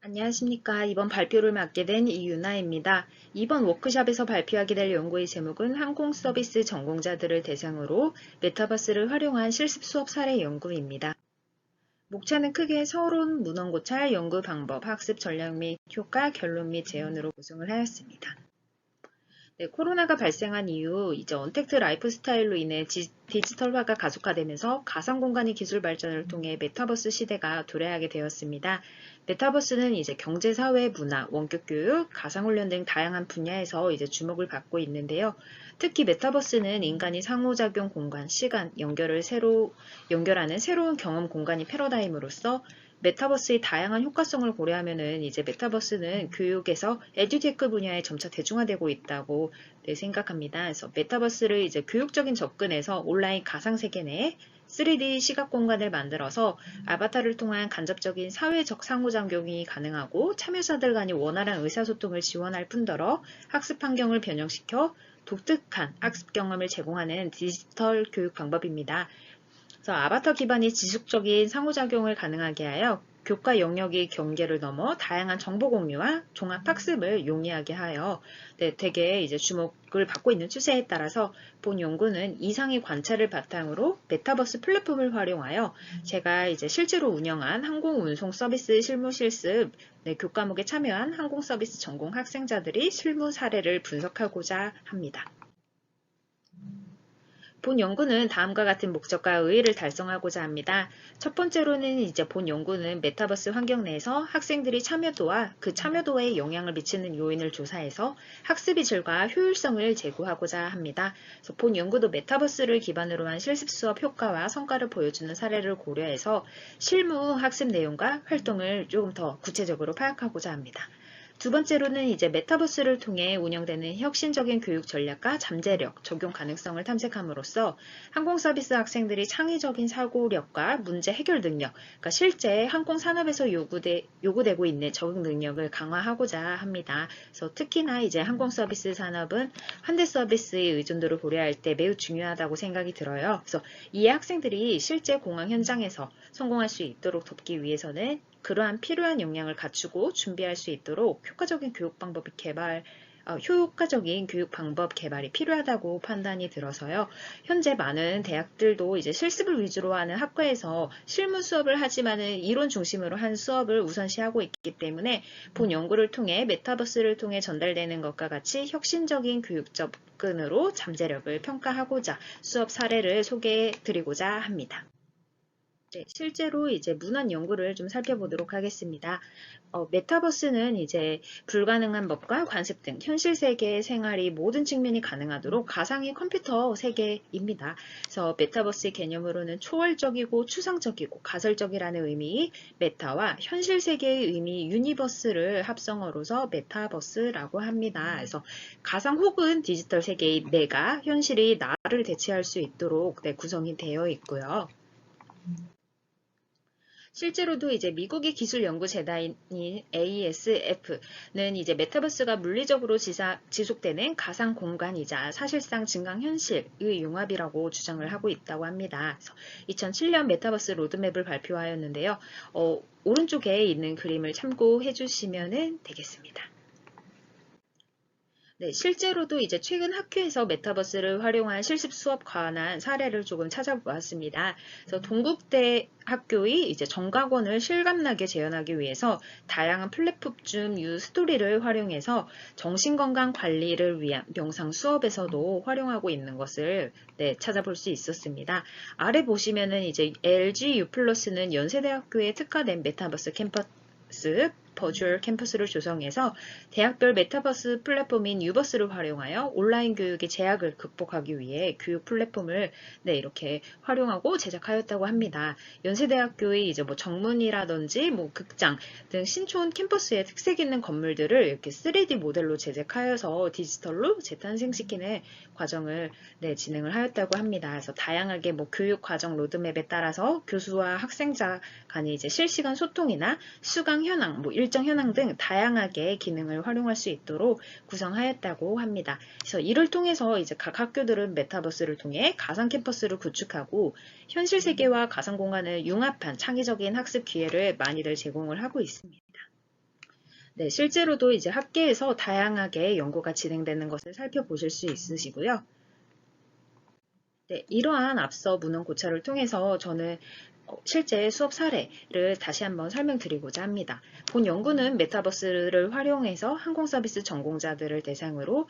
안녕하십니까. 이번 발표를 맡게 된 이유나입니다. 이번 워크숍에서 발표하게 될 연구의 제목은 항공서비스 전공자들을 대상으로 메타버스를 활용한 실습 수업 사례 연구입니다. 목차는 크게 서론, 문헌 고찰, 연구 방법, 학습 전략 및 효과, 결론 및 제언으로 구성을 하였습니다. 네, 코로나가 발생한 이후 이제 언택트 라이프 스타일로 인해 디지털화가 가속화되면서 가상 공간의 기술 발전을 통해 메타버스 시대가 도래하게 되었습니다. 메타버스는 이제 경제, 사회, 문화, 원격 교육, 가상 훈련 등 다양한 분야에서 이제 주목을 받고 있는데요. 특히 메타버스는 인간이 상호작용 공간, 시간, 연결하는 새로운 경험 공간이 패러다임으로서 메타버스의 다양한 효과성을 고려하면은 이제 메타버스는 교육에서 에듀테크 분야에 점차 대중화되고 있다고 생각합니다. 그래서 메타버스를 이제 교육적인 접근에서 온라인 가상 세계 내에 3D 시각 공간을 만들어서 아바타를 통한 간접적인 사회적 상호작용이 가능하고 참여자들 간의 원활한 의사소통을 지원할 뿐더러 학습 환경을 변형시켜 독특한 학습 경험을 제공하는 디지털 교육 방법입니다. 그래서 아바타 기반의 지속적인 상호작용을 가능하게 하여 교과 영역의 경계를 넘어 다양한 정보 공유와 종합 학습을 용이하게 하여 되게 이제 주목을 받고 있는 추세에 따라서 본 연구는 이상의 관찰을 바탕으로 메타버스 플랫폼을 활용하여 제가 이제 실제로 운영한 항공운송 서비스 실무 실습 교과목에 참여한 항공 서비스 전공 학생자들이 실무 사례를 분석하고자 합니다. 본 연구는 다음과 같은 목적과 의의를 달성하고자 합니다. 첫 번째로는 이제 본 연구는 메타버스 환경 내에서 학생들이 참여도와 그 참여도에 영향을 미치는 요인을 조사해서 학습의 질과 효율성을 제고하고자 합니다. 그래서 본 연구도 메타버스를 기반으로 한 실습 수업 효과와 성과를 보여주는 사례를 고려해서 실무 학습 내용과 활동을 조금 더 구체적으로 파악하고자 합니다. 두 번째로는 이제 메타버스를 통해 운영되는 혁신적인 교육 전략과 잠재력, 적용 가능성을 탐색함으로써 항공 서비스 학생들이 창의적인 사고력과 문제 해결 능력, 그러니까 실제 항공 산업에서 요구되고 있는 적응 능력을 강화하고자 합니다. 그래서 특히나 이제 항공 서비스 산업은 환대 서비스의 의존도를 고려할 때 매우 중요하다고 생각이 들어요. 그래서 이에 학생들이 실제 공항 현장에서 성공할 수 있도록 돕기 위해서는 그러한 필요한 역량을 갖추고 준비할 수 있도록 효과적인 교육 방법 개발이 필요하다고 판단이 들어서요. 현재 많은 대학들도 이제 실습을 위주로 하는 학과에서 실무 수업을 하지만은 이론 중심으로 한 수업을 우선시하고 있기 때문에 본 연구를 통해 메타버스를 통해 전달되는 것과 같이 혁신적인 교육 접근으로 잠재력을 평가하고자 수업 사례를 소개해 드리고자 합니다. 네, 실제로 이제 문헌 연구를 좀 살펴보도록 하겠습니다. 메타버스는 이제 불가능한 법과 관습 등 현실 세계의 생활이 모든 측면이 가능하도록 가상의 컴퓨터 세계입니다. 그래서 메타버스의 개념으로는 초월적이고 추상적이고 가설적이라는 의미 메타와 현실 세계의 의미 유니버스를 합성어로서 메타버스라고 합니다. 그래서 가상 혹은 디지털 세계의 내가 현실이 나를 대체할 수 있도록 구성이 되어 있고요. 실제로도 이제 미국의 기술연구재단인 ASF는 이제 메타버스가 물리적으로 지속되는 가상 공간이자 사실상 증강현실의 융합이라고 주장을 하고 있다고 합니다. 2007년 메타버스 로드맵을 발표하였는데요. 오른쪽에 있는 그림을 참고해 주시면 되겠습니다. 네, 실제로도 이제 최근 학교에서 메타버스를 활용한 실습 수업 관한 사례를 조금 찾아보았습니다. 그래서 동국대 학교의 이제 정각원을 실감나게 재현하기 위해서 다양한 플랫폼 중 스토리를 활용해서 정신건강 관리를 위한 영상 수업에서도 활용하고 있는 것을 찾아볼 수 있었습니다. 아래 보시면은 이제 LG U+는 연세대학교에 특화된 메타버스 캠퍼스 버추얼 캠퍼스를 조성해서 대학별 메타버스 플랫폼인 유버스를 활용하여 온라인 교육의 제약을 극복하기 위해 교육 플랫폼을 이렇게 활용하고 제작하였다고 합니다. 연세대학교의 이제 정문이라든지 극장 등 신촌 캠퍼스의 특색 있는 건물들을 이렇게 3D 모델로 제작하여서 디지털로 재탄생시키는 과정을 진행을 하였다고 합니다. 그래서 다양하게 교육 과정 로드맵에 따라서 교수와 학생자 간의 이제 실시간 소통이나 수강 현황, 일정 현황 등 다양하게 기능을 활용할 수 있도록 구성하였다고 합니다. 그래서 이를 통해서 이제 각 학교들은 메타버스를 통해 가상 캠퍼스를 구축하고 현실 세계와 가상 공간을 융합한 창의적인 학습 기회를 많이들 제공을 하고 있습니다. 네, 실제로도 이제 학계에서 다양하게 연구가 진행되는 것을 살펴보실 수 있으시고요. 네, 이러한 앞서 문헌 고찰을 통해서 저는 실제 수업 사례를 다시 한번 설명드리고자 합니다. 본 연구는 메타버스를 활용해서 항공 서비스 전공자들을 대상으로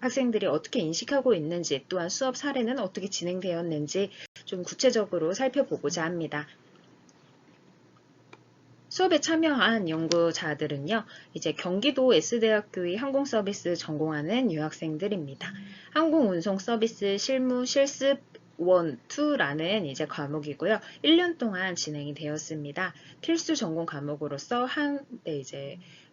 학생들이 어떻게 인식하고 있는지, 또한 수업 사례는 어떻게 진행되었는지 좀 구체적으로 살펴보고자 합니다. 수업에 참여한 연구자들은요, 이제 경기도 S대학교의 항공서비스 전공하는 유학생들입니다. 항공운송 서비스 실무 실습 1, 2라는 이제 과목이고요. 1년 동안 진행이 되었습니다. 필수 전공 과목으로서 한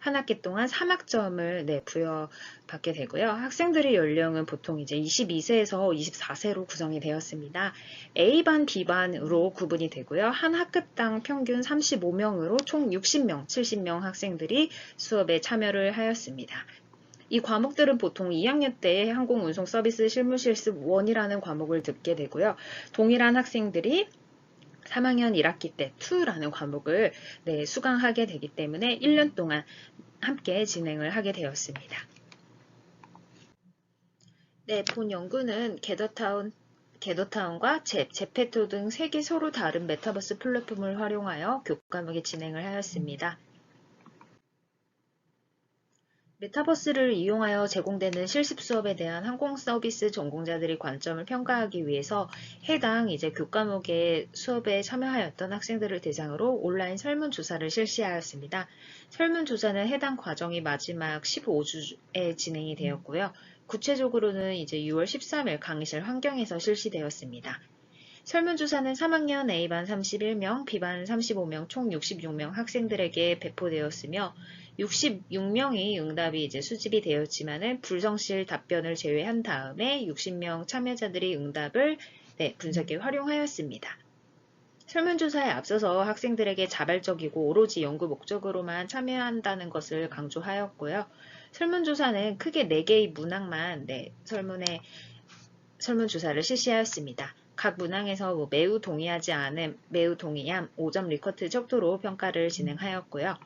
학기 동안 3학점을 부여받게 되고요. 학생들의 연령은 보통 이제 22세에서 24세로 구성이 되었습니다. A반, B반으로 구분이 되고요. 한 학급당 평균 35명으로 총 60명, 70명 학생들이 수업에 참여를 하였습니다. 이 과목들은 보통 2학년 때 항공운송 서비스 실무실습 1이라는 과목을 듣게 되고요. 동일한 학생들이 3학년 1학기 때 2라는 과목을 수강하게 되기 때문에 1년 동안 함께 진행을 하게 되었습니다. 네, 본 연구는 게더타운과 제페토 등 3개 서로 다른 메타버스 플랫폼을 활용하여 교과목에 진행을 하였습니다. 메타버스를 이용하여 제공되는 실습 수업에 대한 항공 서비스 전공자들의 관점을 평가하기 위해서 해당 교과목의 수업에 참여하였던 학생들을 대상으로 온라인 설문조사를 실시하였습니다. 설문조사는 해당 과정이 마지막 15주에 진행이 되었고요. 구체적으로는 6월 13일 강의실 환경에서 실시되었습니다. 설문조사는 3학년 A반 31명, B반 35명, 총 66명 학생들에게 배포되었으며 66명의 응답이 수집이 되었지만은 불성실 답변을 제외한 다음에 60명 참여자들이 응답을 분석에 활용하였습니다. 설문조사에 앞서서 학생들에게 자발적이고 오로지 연구 목적으로만 참여한다는 것을 강조하였고요. 설문조사는 크게 4개의 문항만 설문조사를 실시하였습니다. 각 문항에서 매우 동의하지 않음, 매우 동의함, 5점 리커트 척도로 평가를 진행하였고요.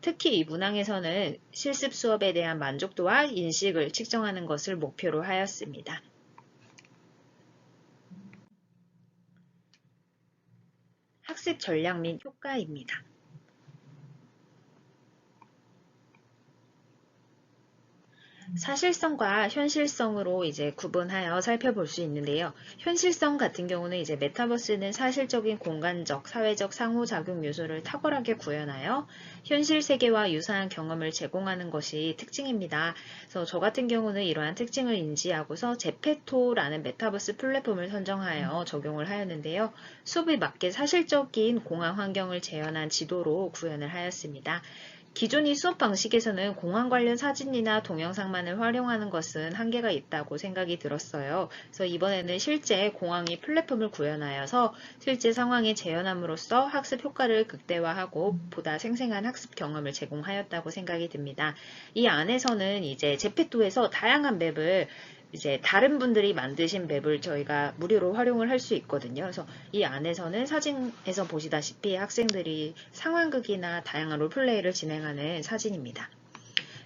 특히 이 문항에서는 실습 수업에 대한 만족도와 인식을 측정하는 것을 목표로 하였습니다. 학습 전략 및 효과입니다. 사실성과 현실성으로 구분하여 살펴볼 수 있는데요. 현실성 같은 경우는 메타버스는 사실적인 공간적, 사회적 상호작용 요소를 탁월하게 구현하여 현실 세계와 유사한 경험을 제공하는 것이 특징입니다. 그래서 저 같은 경우는 이러한 특징을 인지하고서 제페토라는 메타버스 플랫폼을 선정하여 적용을 하였는데요. 수업에 맞게 사실적인 공항 환경을 재현한 지도로 구현을 하였습니다. 기존의 수업 방식에서는 공항 관련 사진이나 동영상만을 활용하는 것은 한계가 있다고 생각이 들었어요. 그래서 이번에는 실제 공항의 플랫폼을 구현하여서 실제 상황에 재현함으로써 학습 효과를 극대화하고 보다 생생한 학습 경험을 제공하였다고 생각이 듭니다. 이 안에서는 제페토에서 다양한 맵을 다른 분들이 만드신 맵을 저희가 무료로 활용을 할 수 있거든요. 그래서 이 안에서는 사진에서 보시다시피 학생들이 상황극이나 다양한 롤플레이를 진행하는 사진입니다.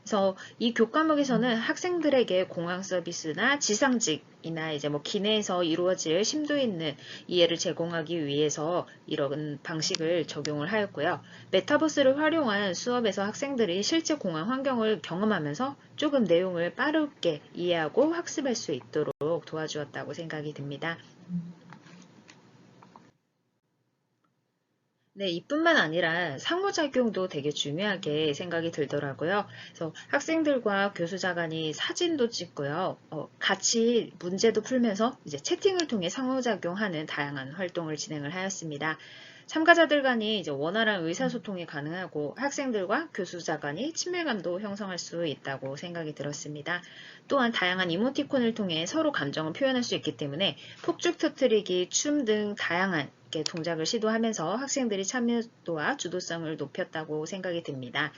그래서 이 교과목에서는 학생들에게 공항 서비스나 지상직이나 기내에서 이루어질 심도 있는 이해를 제공하기 위해서 이런 방식을 적용을 하였고요. 메타버스를 활용한 수업에서 학생들이 실제 공항 환경을 경험하면서 조금 내용을 빠르게 이해하고 학습할 수 있도록 도와주었다고 생각이 듭니다. 네, 이뿐만 아니라 상호작용도 되게 중요하게 생각이 들더라고요. 그래서 학생들과 교수자 간이 사진도 찍고요. 같이 문제도 풀면서 채팅을 통해 상호작용하는 다양한 활동을 진행을 하였습니다. 참가자들 간이 원활한 의사소통이 가능하고 학생들과 교수자 간이 친밀감도 형성할 수 있다고 생각이 들었습니다. 또한 다양한 이모티콘을 통해 서로 감정을 표현할 수 있기 때문에 폭죽 터트리기, 춤 등 다양한 이렇게 동작을 시도하면서 학생들이 참여도와 주도성을 높였다고 생각이 듭니다.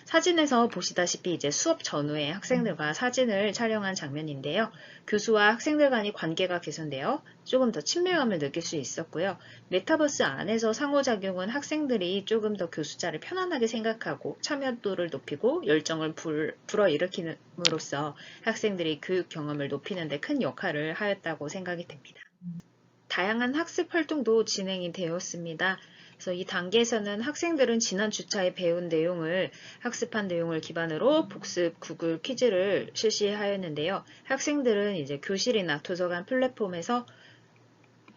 사진에서 보시다시피 이제 수업 전후에 학생들과 사진을 촬영한 장면인데요. 교수와 학생들 간의 관계가 개선되어 조금 더 친밀감을 느낄 수 있었고요. 메타버스 안에서 상호작용은 학생들이 조금 더 교수자를 편안하게 생각하고 참여도를 높이고 열정을 불어일으킴으로써 학생들이 교육 경험을 높이는 데 큰 역할을 하였다고 생각이 됩니다. 다양한 학습 활동도 진행이 되었습니다. 그래서 이 단계에서는 학생들은 지난 주차에 배운 내용을 학습한 내용을 기반으로 복습 구글 퀴즈를 실시하였는데요. 학생들은 이제 교실이나 도서관 플랫폼에서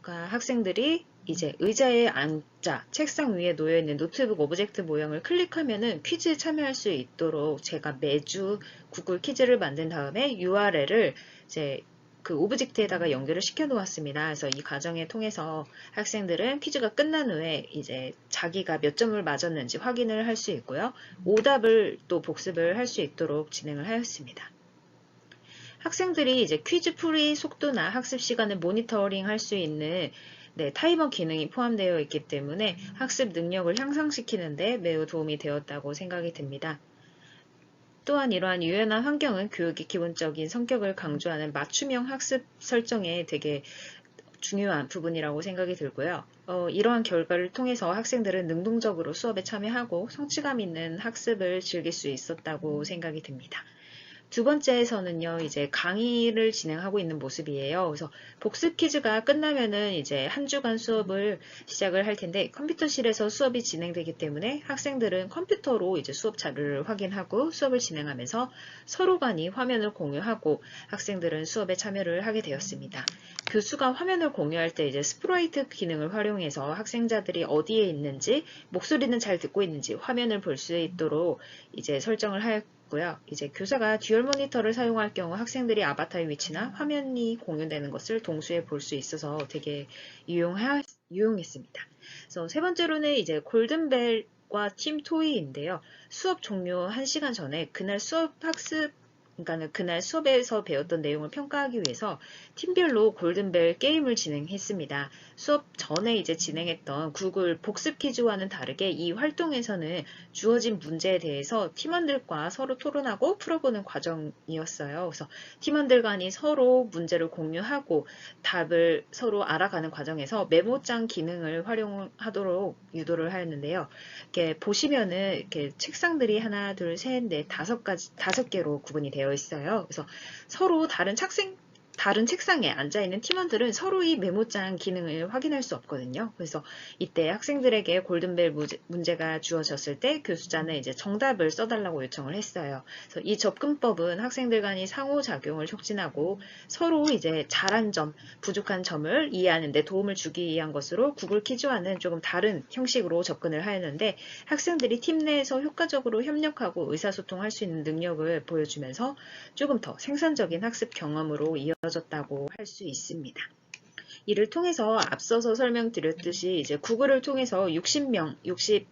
학생들이 이제 의자에 앉아 책상 위에 놓여있는 노트북 오브젝트 모형을 클릭하면은 퀴즈에 참여할 수 있도록 제가 매주 구글 퀴즈를 만든 다음에 URL을 이제 그 오브젝트에다가 연결을 시켜 놓았습니다. 그래서 이 과정을 통해서 학생들은 퀴즈가 끝난 후에 이제 자기가 몇 점을 맞았는지 확인을 할 수 있고요. 오답을 또 복습을 할 수 있도록 진행을 하였습니다. 학생들이 이제 퀴즈 풀이 속도나 학습 시간을 모니터링 할 수 있는 타이머 기능이 포함되어 있기 때문에 학습 능력을 향상시키는데 매우 도움이 되었다고 생각이 듭니다. 또한 이러한 유연한 환경은 교육의 기본적인 성격을 강조하는 맞춤형 학습 설정에 되게 중요한 부분이라고 생각이 들고요. 이러한 결과를 통해서 학생들은 능동적으로 수업에 참여하고 성취감 있는 학습을 즐길 수 있었다고 생각이 듭니다. 두 번째에서는요, 이제 강의를 진행하고 있는 모습이에요. 그래서 복습 퀴즈가 끝나면은 이제 한 주간 수업을 시작을 할 텐데 컴퓨터실에서 수업이 진행되기 때문에 학생들은 컴퓨터로 이제 수업 자료를 확인하고 수업을 진행하면서 서로 간이 화면을 공유하고 학생들은 수업에 참여를 하게 되었습니다. 교수가 화면을 공유할 때 이제 스프라이트 기능을 활용해서 학생자들이 어디에 있는지 목소리는 잘 듣고 있는지 화면을 볼 수 있도록 이제 설정을 하였고요. 이제 교사가 듀얼 모니터를 사용할 경우 학생들이 아바타의 위치나 화면이 공유되는 것을 동시에 볼 수 있어서 되게 유용했습니다. 그래서 세 번째로는 이제 골든벨과 팀 토이인데요. 수업 종료 1시간 전에 그날 그러니까 그날 수업에서 배웠던 내용을 평가하기 위해서 팀별로 골든벨 게임을 진행했습니다. 수업 전에 이제 진행했던 구글 복습 퀴즈와는 다르게 이 활동에서는 주어진 문제에 대해서 팀원들과 서로 토론하고 풀어보는 과정이었어요. 그래서 팀원들 간이 서로 문제를 공유하고 답을 서로 알아가는 과정에서 메모장 기능을 활용하도록 유도를 하였는데요. 이렇게 보시면은 이렇게 책상들이 하나, 둘, 셋, 넷, 다섯 개로 구분이 되어 있어요. 그래서 서로 다른 책상에 앉아있는 팀원들은 서로의 메모장 기능을 확인할 수 없거든요. 그래서 이때 학생들에게 골든벨 문제가 주어졌을 때 교수자는 이제 정답을 써달라고 요청을 했어요. 그래서 이 접근법은 학생들 간의 상호작용을 촉진하고 서로 이제 잘한 점, 부족한 점을 이해하는 데 도움을 주기 위한 것으로 구글 퀴즈와는 조금 다른 형식으로 접근을 하였는데 학생들이 팀 내에서 효과적으로 협력하고 의사소통할 수 있는 능력을 보여주면서 조금 더 생산적인 학습 경험으로 이어졌다고 할 수 있습니다. 이를 통해서 앞서서 설명드렸듯이 이제 구글을 통해서 60명으로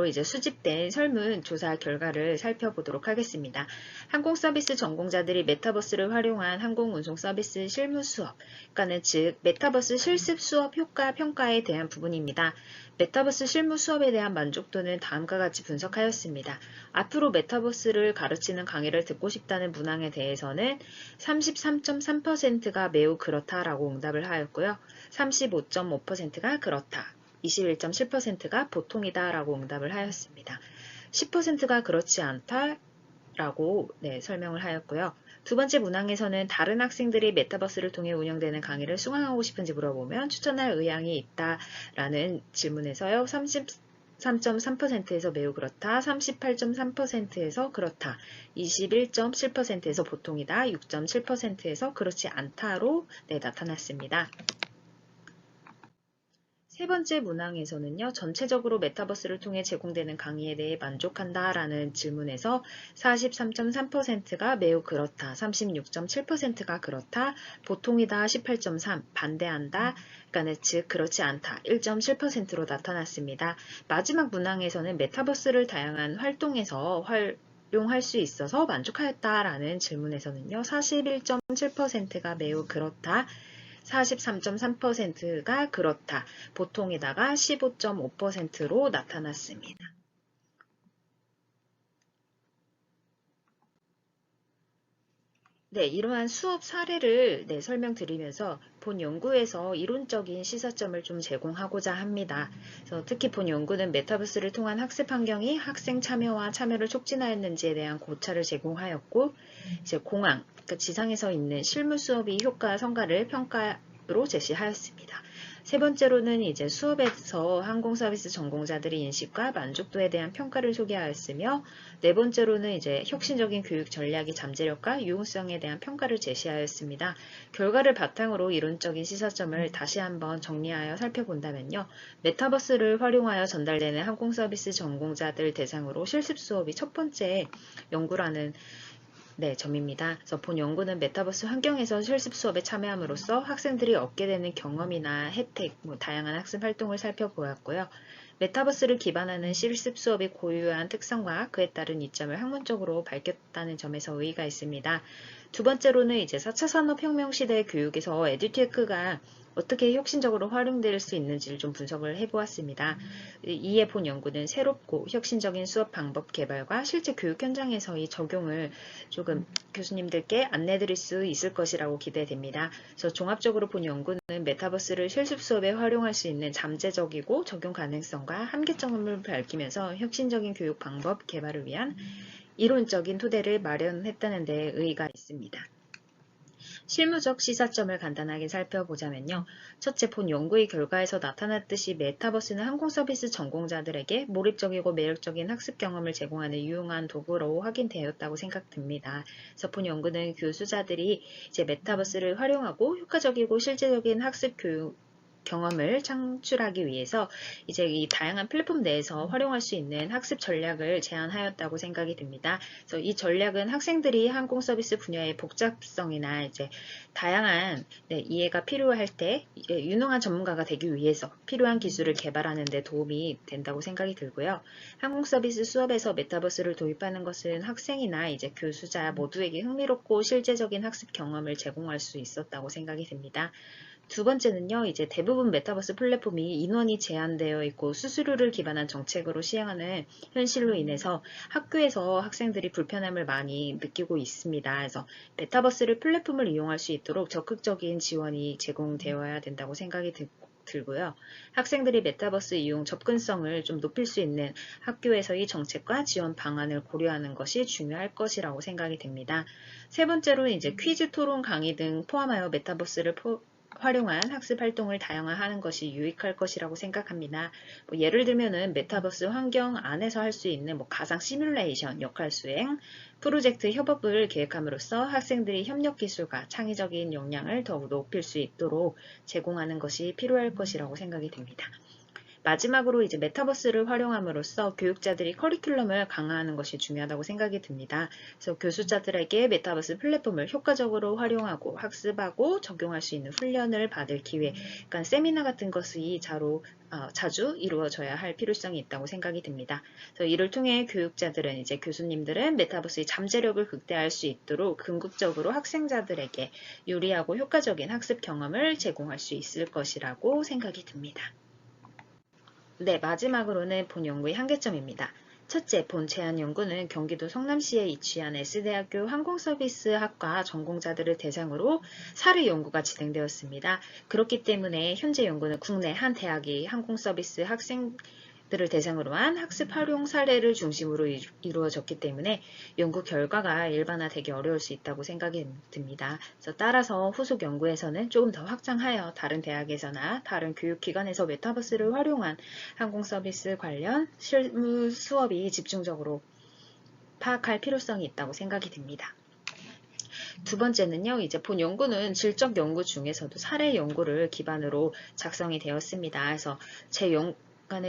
이제 수집된 설문조사 결과를 살펴보도록 하겠습니다. 항공서비스 전공자들이 메타버스를 활용한 항공운송 서비스 실무 수업, 그러니까는 즉 메타버스 실습 수업 효과 평가에 대한 부분입니다. 메타버스 실무 수업에 대한 만족도는 다음과 같이 분석하였습니다. 앞으로 메타버스를 가르치는 강의를 듣고 싶다는 문항에 대해서는 33.3%가 매우 그렇다라고 응답을 하였고요. 35.5%가 그렇다. 21.7%가 보통이다 라고 응답을 하였습니다. 10%가 그렇지 않다 라고 설명을 하였고요. 두 번째 문항에서는 다른 학생들이 메타버스를 통해 운영되는 강의를 수강하고 싶은지 물어보면 추천할 의향이 있다 라는 질문에서요. 33.3%에서 매우 그렇다, 38.3%에서 그렇다, 21.7%에서 보통이다, 6.7%에서 그렇지 않다로 나타났습니다. 세 번째 문항에서는요, 전체적으로 메타버스를 통해 제공되는 강의에 대해 만족한다 라는 질문에서 43.3%가 매우 그렇다, 36.7%가 그렇다, 보통이다 18.3%, 반대한다, 그러니까 즉 그렇지 않다 1.7%로 나타났습니다. 마지막 문항에서는 메타버스를 다양한 활동에서 활용할 수 있어서 만족하였다 라는 질문에서는요, 41.7%가 매우 그렇다, 43.3%가 그렇다, 보통에다가 15.5%로 나타났습니다. 네, 이러한 수업 사례를 설명드리면서 본 연구에서 이론적인 시사점을 좀 제공하고자 합니다. 그래서 특히 본 연구는 메타버스를 통한 학습 환경이 학생 참여와 참여를 촉진하였는지에 대한 고찰을 제공하였고, 이제 공항, 그러니까 지상에서 있는 실무 수업의 효과 성과를 평가로 제시하였습니다. 세 번째로는 이제 수업에서 항공서비스 전공자들의 인식과 만족도에 대한 평가를 소개하였으며, 네 번째로는 이제 혁신적인 교육 전략의 잠재력과 유용성에 대한 평가를 제시하였습니다. 결과를 바탕으로 이론적인 시사점을 다시 한번 정리하여 살펴본다면요. 메타버스를 활용하여 전달되는 항공서비스 전공자들 대상으로 실습 수업이 첫 번째 연구라는 점입니다. 그래서 본 연구는 메타버스 환경에서 실습 수업에 참여함으로써 학생들이 얻게 되는 경험이나 혜택, 다양한 학습 활동을 살펴보았고요. 메타버스를 기반하는 실습 수업의 고유한 특성과 그에 따른 이점을 학문적으로 밝혔다는 점에서 의의가 있습니다. 두 번째로는 이제 4차 산업혁명 시대의 교육에서 에듀테크가 어떻게 혁신적으로 활용될 수 있는지를 좀 분석을 해보았습니다. 이에 본 연구는 새롭고 혁신적인 수업 방법 개발과 실제 교육 현장에서의 적용을 조금 교수님들께 안내드릴 수 있을 것이라고 기대됩니다. 그래서 종합적으로 본 연구는 메타버스를 실습 수업에 활용할 수 있는 잠재적이고 적용 가능성과 한계점을 밝히면서 혁신적인 교육 방법 개발을 위한 이론적인 토대를 마련했다는 데 의의가 있습니다. 실무적 시사점을 간단하게 살펴보자면요. 첫째, 본 연구의 결과에서 나타났듯이 메타버스는 항공서비스 전공자들에게 몰입적이고 매력적인 학습 경험을 제공하는 유용한 도구로 확인되었다고 생각됩니다. 그래서 본 연구는 교수자들이 이제 메타버스를 활용하고 효과적이고 실제적인 학습 교육 경험을 창출하기 위해서 이제 이 다양한 플랫폼 내에서 활용할 수 있는 학습 전략을 제안하였다고 생각이 듭니다. 그래서 이 전략은 학생들이 항공 서비스 분야의 복잡성이나 이제 다양한 이해가 필요할 때 유능한 전문가가 되기 위해서 필요한 기술을 개발하는 데 도움이 된다고 생각이 들고요. 항공 서비스 수업에서 메타버스를 도입하는 것은 학생이나 이제 교수자 모두에게 흥미롭고 실제적인 학습 경험을 제공할 수 있었다고 생각이 듭니다. 두 번째는요, 이제 대부분 메타버스 플랫폼이 인원이 제한되어 있고 수수료를 기반한 정책으로 시행하는 현실로 인해서 학교에서 학생들이 불편함을 많이 느끼고 있습니다. 그래서 메타버스를 플랫폼을 이용할 수 있도록 적극적인 지원이 제공되어야 된다고 생각이 들고요. 학생들이 메타버스 이용 접근성을 좀 높일 수 있는 학교에서의 정책과 지원 방안을 고려하는 것이 중요할 것이라고 생각이 됩니다. 세 번째로 이제 퀴즈 토론 강의 등 포함하여 메타버스를 활용한 학습 활동을 다양화하는 것이 유익할 것이라고 생각합니다. 예를 들면은 메타버스 환경 안에서 할 수 있는 가상 시뮬레이션, 역할 수행, 프로젝트 협업을 계획함으로써 학생들이 협력 기술과 창의적인 역량을 더욱 높일 수 있도록 제공하는 것이 필요할 것이라고 생각이 됩니다. 마지막으로 이제 메타버스를 활용함으로써 교육자들이 커리큘럼을 강화하는 것이 중요하다고 생각이 듭니다. 그래서 교수자들에게 메타버스 플랫폼을 효과적으로 활용하고 학습하고 적용할 수 있는 훈련을 받을 기회, 그러니까 세미나 같은 것이 자주 이루어져야 할 필요성이 있다고 생각이 듭니다. 그래서 이를 통해 교육자들은 이제 교수님들은 메타버스의 잠재력을 극대화할 수 있도록 궁극적으로 학생자들에게 유리하고 효과적인 학습 경험을 제공할 수 있을 것이라고 생각이 듭니다. 마지막으로는 본 연구의 한계점입니다. 첫째, 본 제안 연구는 경기도 성남시에 위치한 S대학교 항공서비스학과 전공자들을 대상으로 사례 연구가 진행되었습니다. 그렇기 때문에 현재 연구는 국내 한 대학이 항공서비스 학생들을 대상으로 한 학습 활용 사례를 중심으로 이루어졌기 때문에 연구 결과가 일반화되기 어려울 수 있다고 생각이 듭니다. 따라서 후속 연구에서는 조금 더 확장하여 다른 대학에서나 다른 교육기관에서 메타버스를 활용한 항공서비스 관련 실무 수업이 집중적으로 파악할 필요성이 있다고 생각이 듭니다. 두 번째는요, 이제 본 연구는 질적 연구 중에서도 사례 연구를 기반으로 작성이 되었습니다. 그래서 제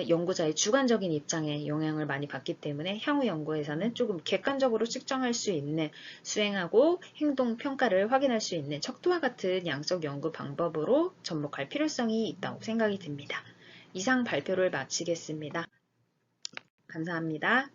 연구자의 주관적인 입장에 영향을 많이 받기 때문에 향후 연구에서는 조금 객관적으로 측정할 수 있는 수행하고 행동 평가를 확인할 수 있는 척도와 같은 양적 연구 방법으로 접목할 필요성이 있다고 생각이 듭니다. 이상 발표를 마치겠습니다. 감사합니다.